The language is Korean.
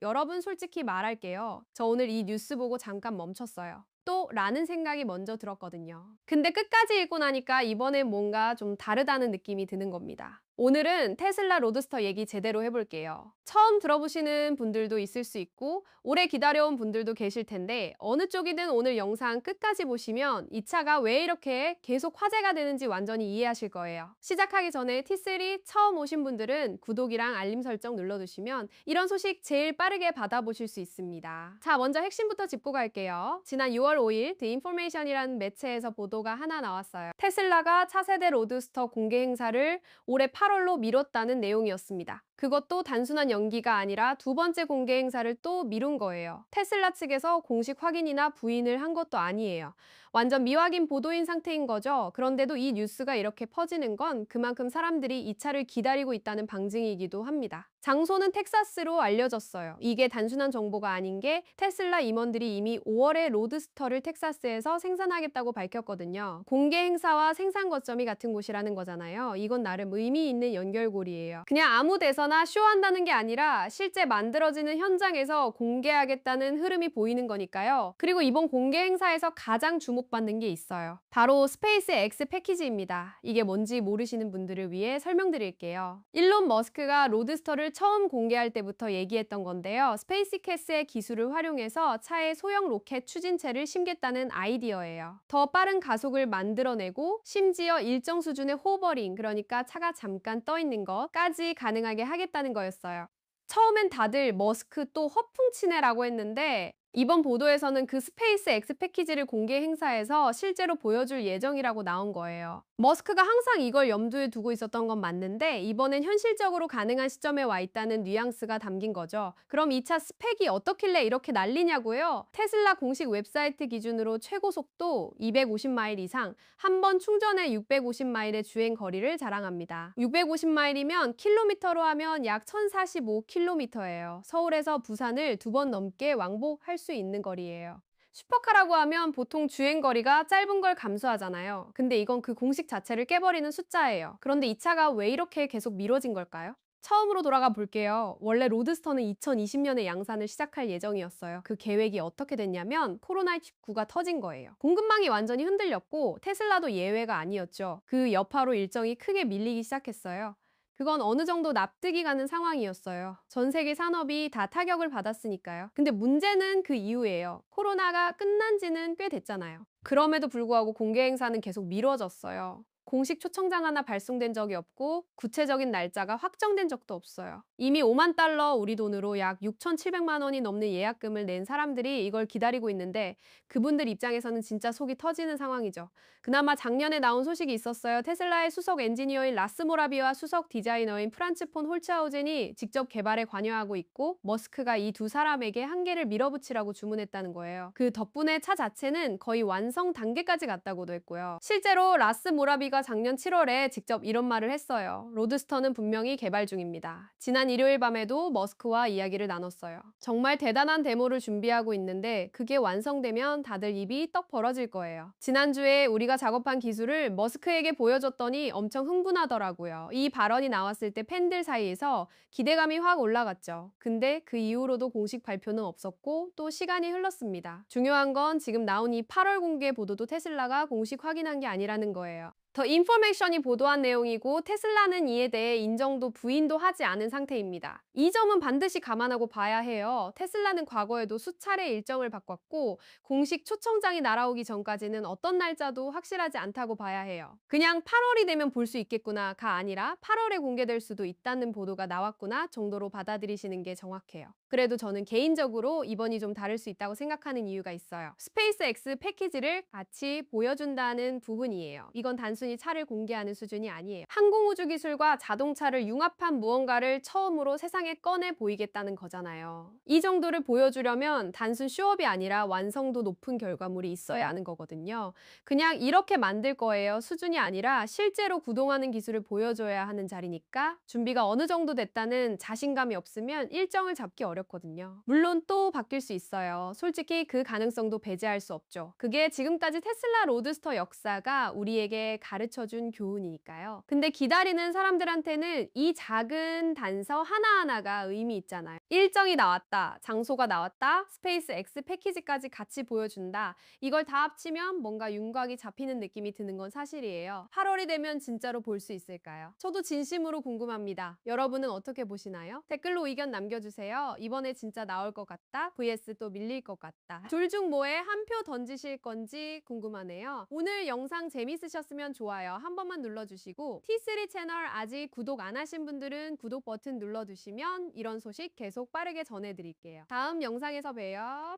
여러분 솔직히 말할게요. 저 오늘 이 뉴스 보고 잠깐 멈췄어요. 또 라는 생각이 먼저 들었거든요. 근데 끝까지 읽고 나니까 이번엔 뭔가 좀 다르다는 느낌이 드는 겁니다. 오늘은 테슬라 로드스터 얘기 제대로 해볼게요. 처음 들어보시는 분들도 있을 수 있고 오래 기다려온 분들도 계실 텐데 어느 쪽이든 오늘 영상 끝까지 보시면 이 차가 왜 이렇게 계속 화제가 되는지 완전히 이해하실 거예요. 시작하기 전에 T3 처음 오신 분들은 구독이랑 알림 설정 눌러두시면 이런 소식 제일 빠르게 받아보실 수 있습니다. 자, 먼저 핵심부터 짚고 갈게요. 지난 6월 5일 The Information이라는 매체에서 보도가 하나 나왔어요. 테슬라가 차세대 로드스터 공개 행사를 올해 8월로 미뤘다는 내용이었습니다. 그것도 단순한 연기가 아니라 두 번째 공개 행사를 또 미룬 거예요. 테슬라 측에서 공식 확인이나 부인을 한 것도 아니에요. 완전 미확인 보도인 상태인 거죠. 그런데도 이 뉴스가 이렇게 퍼지는 건 그만큼 사람들이 이 차를 기다리고 있다는 방증이기도 합니다. 장소는 텍사스로 알려졌어요. 이게 단순한 정보가 아닌 게 테슬라 임원들이 이미 5월에 로드스터를 텍사스에서 생산하겠다고 밝혔거든요. 공개 행사와 생산 거점이 같은 곳이라는 거잖아요. 이건 나름 의미 있는 연결고리예요. 그냥 아무 데서나 쇼한다는 게 아니라 실제 만들어지는 현장에서 공개하겠다는 흐름이 보이는 거니까요. 그리고 이번 공개 행사에서 가장 주목받는 게 있어요. 바로 스페이스 X 패키지입니다. 이게 뭔지 모르시는 분들을 위해 설명드릴게요. 일론 머스크가 로드스터를 처음 공개할 때부터 얘기했던 건데요. 스페이스X의 기술을 활용해서 차에 소형 로켓 추진체를 심겠다는 아이디어예요. 더 빠른 가속을 만들어내고 심지어 일정 수준의 호버링, 그러니까 차가 잠깐 떠 있는 것까지 가능하게 하겠다는 거였어요. 처음엔 다들 머스크 또 허풍치네라고 했는데 이번 보도에서는 그 스페이스 X 패키지를 공개 행사에서 실제로 보여줄 예정이라고 나온 거예요. 머스크가 항상 이걸 염두에 두고 있었던 건 맞는데 이번엔 현실적으로 가능한 시점에 와 있다는 뉘앙스가 담긴 거죠. 그럼 이 차 스펙이 어떻길래 이렇게 난리냐고요? 테슬라 공식 웹사이트 기준으로 최고 속도 250마일 이상, 한 번 충전에 650마일의 주행 거리를 자랑합니다. 650마일이면 킬로미터로 하면 약 1045km예요. 서울에서 부산을 두 번 넘게 왕복할 수 있는 거리예요. 슈퍼카라고 하면 보통 주행거리가 짧은 걸 감수하잖아요. 근데 이건 그 공식 자체를 깨버리는 숫자예요. 그런데 이 차가 왜 이렇게 계속 미뤄진 걸까요? 처음으로 돌아가 볼게요. 원래 로드스터는 2020년에 양산을 시작할 예정이었어요. 그 계획이 어떻게 됐냐면 코로나19가 터진 거예요. 공급망이 완전히 흔들렸고 테슬라도 예외가 아니었죠. 그 여파로 일정이 크게 밀리기 시작했어요. 그건 어느 정도 납득이 가는 상황이었어요. 전 세계 산업이 다 타격을 받았으니까요. 근데 문제는 그 이후예요. 코로나가 끝난 지는 꽤 됐잖아요. 그럼에도 불구하고 공개 행사는 계속 미뤄졌어요. 공식 초청장 하나 발송된 적이 없고 구체적인 날짜가 확정된 적도 없어요. 이미 5만 달러, 우리 돈으로 약 6,700만 원이 넘는 예약금을 낸 사람들이 이걸 기다리고 있는데 그분들 입장에서는 진짜 속이 터지는 상황이죠. 그나마 작년에 나온 소식이 있었어요. 테슬라의 수석 엔지니어인 라스 모라비와 수석 디자이너인 프란츠 폰 홀츠하우젠이 직접 개발에 관여하고 있고 머스크가 이 두 사람에게 한계를 밀어붙이라고 주문했다는 거예요. 그 덕분에 차 자체는 거의 완성 단계까지 갔다고도 했고요. 실제로 라스 모라비가 작년 7월에 직접 이런 말을 했어요. 로드스터는 분명히 개발 중입니다. 지난 일요일 밤에도 머스크와 이야기를 나눴어요. 정말 대단한 데모를 준비하고 있는데 그게 완성되면 다들 입이 떡 벌어질 거예요. 지난주에 우리가 작업한 기술을 머스크에게 보여줬더니 엄청 흥분하더라고요. 이 발언이 나왔을 때 팬들 사이에서 기대감이 확 올라갔죠. 근데 그 이후로도 공식 발표는 없었고 또 시간이 흘렀습니다. 중요한 건 지금 나온 이 8월 공개 보도도 테슬라가 공식 확인한 게 아니라는 거예요. 더 인포메이션이 보도한 내용이고 테슬라는 이에 대해 인정도 부인도 하지 않은 상태입니다. 이 점은 반드시 감안하고 봐야 해요. 테슬라는 과거에도 수차례 일정을 바꿨고 공식 초청장이 날아오기 전까지는 어떤 날짜도 확실하지 않다고 봐야 해요. 그냥 8월이 되면 볼 수 있겠구나가 아니라 8월에 공개될 수도 있다는 보도가 나왔구나 정도로 받아들이시는 게 정확해요. 그래도 저는 개인적으로 이번이 좀 다를 수 있다고 생각하는 이유가 있어요. 스페이스 X 패키지를 같이 보여준다는 부분이에요. 이건 단순히 차를 공개하는 수준이 아니에요. 항공우주 기술과 자동차를 융합한 무언가를 처음으로 세상에 꺼내 보이겠다는 거잖아요. 이 정도를 보여주려면 단순 쇼업이 아니라 완성도 높은 결과물이 있어야 하는 거거든요. 그냥 이렇게 만들 거예요 수준이 아니라 실제로 구동하는 기술을 보여줘야 하는 자리니까 준비가 어느 정도 됐다는 자신감이 없으면 일정을 잡기 어렵거든요. 물론 또 바뀔 수 있어요. 솔직히 그 가능성도 배제할 수 없죠. 그게 지금까지 테슬라 로드스터 역사가 우리에게 가르쳐준 교훈이니까요. 근데 기다리는 사람들한테는 이 작은 단서 하나하나가 의미 있잖아요. 일정이 나왔다, 장소가 나왔다, 스페이스 X 패키지까지 같이 보여준다. 이걸 다 합치면 뭔가 윤곽이 잡히는 느낌이 드는 건 사실이에요. 8월이 되면 진짜로 볼 수 있을까요? 저도 진심으로 궁금합니다. 여러분은 어떻게 보시나요? 댓글로 의견 남겨주세요. 이번에 진짜 나올 것 같다, vs 또 밀릴 것 같다. 둘 중 뭐에 한 표 던지실 건지 궁금하네요. 오늘 영상 재밌으셨으면 좋아요 한 번만 눌러주시고, T3 채널 아직 구독 안 하신 분들은 구독 버튼 눌러두시면 이런 소식 계속 빠르게 전해드릴게요. 다음 영상에서 봬요.